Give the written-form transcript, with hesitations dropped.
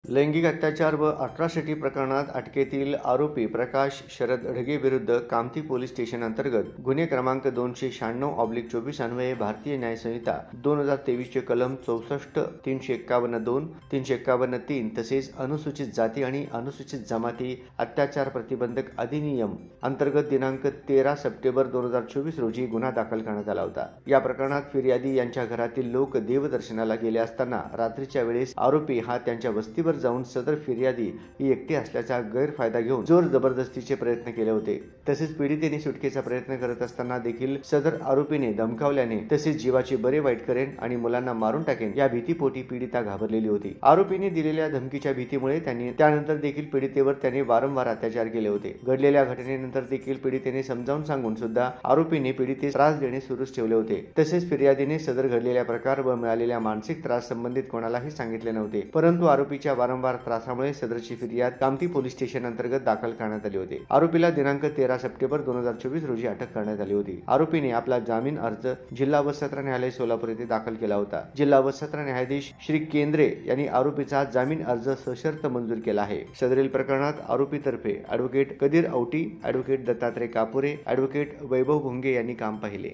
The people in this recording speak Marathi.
लैंगिक अत्याचार व अट्रॉसिटी प्रकरणात अटकेतील आरोपी प्रकाश शरद ढगे विरुद्ध कामठी पोलीस स्टेशन अंतर्गत गुन्हे क्रमांक 296/24 अन्वये भारतीय न्याय संहिता 2023 चे कलम 64, 351(2), 351(3) तसेच अनुसूचित जाती आणि अनुसूचित जमाती अत्याचार प्रतिबंधक अधिनियम अंतर्गत दिनांक 13 सप्टेंबर 2024 रोजी गुन्हा दाखल करण्यात आला होता। या प्रकरणात फिर्यादी यांच्या घरातील लोक देवदर्शनाला गेले असताना रात्रीच्या वेळेस आरोपी हा त्यांच्या वस्तीवर जाऊन सदर फिर्यादी ही एकटी असल्याचा गैरफायदा घेऊन जोर जबरदस्तीचे प्रयत्न केले होते। तसेच पीडितेने सुटकेचा प्रयत्न करत असताना देखील सदर आरोपीने धमकावल्याने तसेच जीवाचे बरे वाईट करेन आणि मुलांना मारून टाकेन या भीतीपोटी पीडिता घाबरलेली होती। आरोपीने दिलेल्या धमकीच्या भीतीमुळे त्यानंतर देखील पीडितेवर त्याने वारंवार अत्याचार केले होते। घडलेल्या घटनेनंतर देखील पीडितेने समजावून सांगून सुद्धा आरोपीने पीडितेस त्रास देणे सुरूच ठेवले होते। तसेच फिर्यादीने सदर घडलेल्या प्रकार व मिळालेल्या मानसिक त्रास संबंधित कोणालाही सांगितले नव्हते, परंतु आरोपीच्या वारंवार त्रासामुळे सदरची फिर्याद कामठी पोलीस स्टेशन अंतर्गत दाखल करण्यात आली होती। आरोपीला दिनांक 13 सप्टेंबर 2024 रोजी अटक करण्यात आली होती। आरोपीने आपला जामीन अर्ज जिल्हा व सत्र न्यायालय सोलापूर येथे दाखल केला होता। जिल्हा व सत्र न्यायाधीश श्री केंद्रे यांनी आरोपीचा जामीन अर्ज सशर्त मंजूर केला आहे। सदरील प्रकरणात आरोपीतर्फे advocate Kadir Auti, advocate Dattatray Kapure, advocate Vaibhav Bhonge यांनी काम पाहिले।